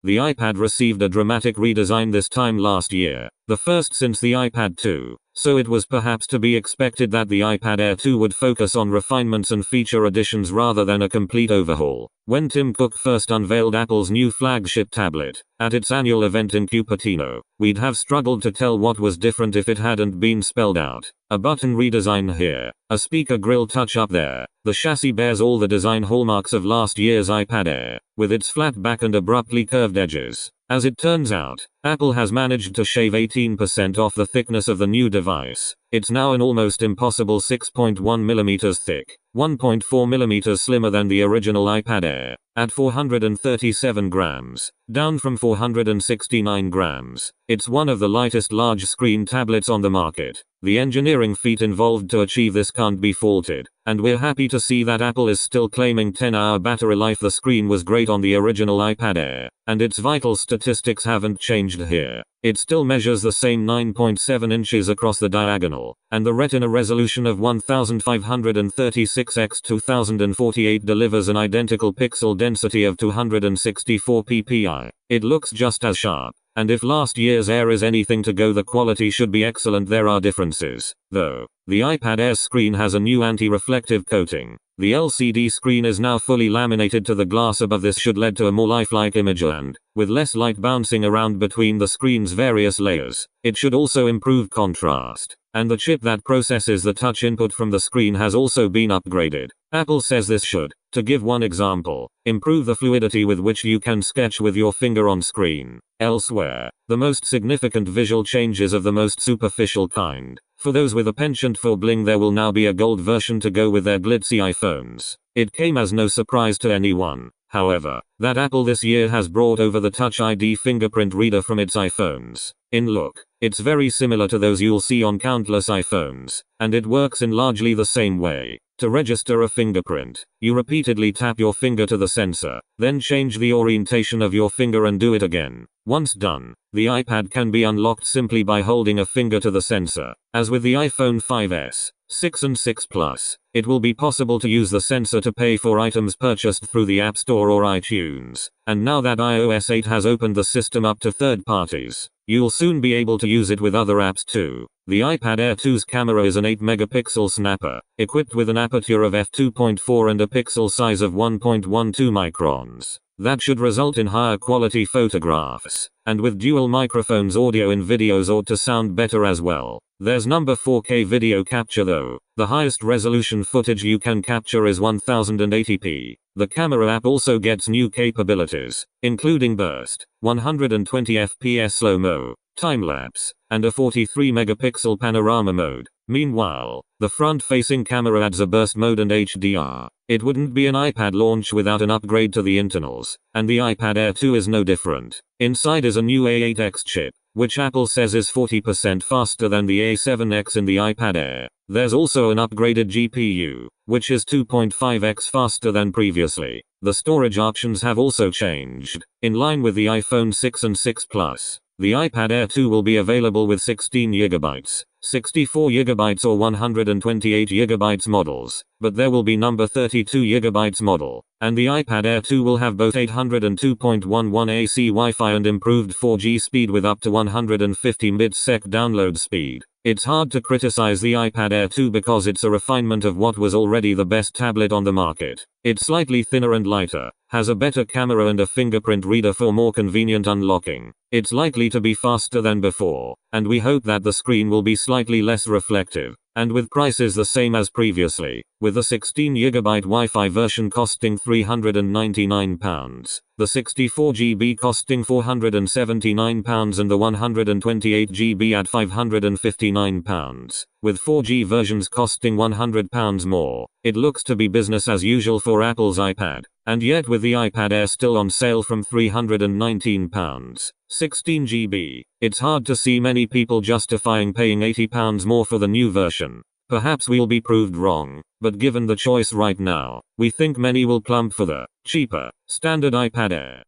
The iPad received a dramatic redesign this time last year, the first since the iPad 2, so it was perhaps to be expected that the iPad Air 2 would focus on refinements and feature additions rather than a complete overhaul. When Tim Cook first unveiled Apple's new flagship tablet, at its annual event in Cupertino, we'd have struggled to tell what was different if it hadn't been spelled out. A button redesign here, a speaker grill touch-up there. The chassis bears all the design hallmarks of last year's iPad Air, with its flat back and abruptly curved edges. As it turns out, Apple has managed to shave 18% off the thickness of the new device. It's now an almost impossible 6.1mm thick, 1.4mm slimmer than the original iPad Air, at 437 grams, down from 469 grams. It's one of the lightest large-screen tablets on the market. The engineering feat involved to achieve this can't be faulted, and we're happy to see that Apple is still claiming 10-hour battery life. The screen was great on the original iPad Air, and its vital statistics haven't changed here. It still measures the same 9.7 inches across the diagonal, and the Retina resolution of 1536 x 2048 delivers an identical pixel density of 264 ppi. It looks just as sharp, and if last year's Air is anything to go, the quality should be excellent. There are differences, though. The iPad Air's screen has a new anti-reflective coating. The LCD screen is now fully laminated to the glass above. This should lead to a more lifelike image and, with less light bouncing around between the screen's various layers, it should also improve contrast. And the chip that processes the touch input from the screen has also been upgraded. Apple says this should, to give one example, improve the fluidity with which you can sketch with your finger on screen. Elsewhere, the most significant visual changes of the most superficial kind. For those with a penchant for bling, there will now be a gold version to go with their glitzy iPhones. It came as no surprise to anyone, however, that Apple this year has brought over the Touch ID fingerprint reader from its iPhones. In look, it's very similar to those you'll see on countless iPhones, and it works in largely the same way. To register a fingerprint, you repeatedly tap your finger to the sensor, then change the orientation of your finger and do it again. Once done, the iPad can be unlocked simply by holding a finger to the sensor. As with the iPhone 5s, 6 and 6 Plus, it will be possible to use the sensor to pay for items purchased through the App Store or iTunes. And now that iOS 8 has opened the system up to third parties, you'll soon be able to use it with other apps too. The iPad Air 2's camera is an 8-megapixel snapper, equipped with an aperture of f2.4 and a pixel size of 1.12 microns. That should result in higher quality photographs, and with dual microphones, audio in videos ought to sound better as well. There's number 4K video capture though. The highest resolution footage you can capture is 1080p. The camera app also gets new capabilities, including burst, 120 fps slow-mo, time-lapse, and a 43-megapixel panorama mode. Meanwhile, the front-facing camera adds a burst mode and HDR. It wouldn't be an iPad launch without an upgrade to the internals, and the iPad Air 2 is no different. Inside is a new A8X chip, which Apple says is 40% faster than the A7X in the iPad Air. There's also an upgraded GPU, which is 2.5x faster than previously. The storage options have also changed, in line with the iPhone 6 and 6 Plus. The iPad Air 2 will be available with 16GB, 64GB or 128GB models, but there will be number 32GB model, and the iPad Air 2 will have both 800 and 2.11 AC Wi-Fi and improved 4G speed with up to 150 ms download speed. It's hard to criticize the iPad Air 2 because it's a refinement of what was already the best tablet on the market. It's slightly thinner and lighter, has a better camera and a fingerprint reader for more convenient unlocking. It's likely to be faster than before, and we hope that the screen will be slightly less reflective, and with prices the same as previously, with the 16GB Wi-Fi version costing £399, the 64GB costing £479 and the 128GB at £559, with 4G versions costing £100 more. It looks to be business as usual for Apple's iPad, and yet with the iPad Air still on sale from £319, 16GB, it's hard to see many people justifying paying £80 more for the new version. Perhaps we'll be proved wrong, but given the choice right now, we think many will plump for the cheaper, standard iPad Air.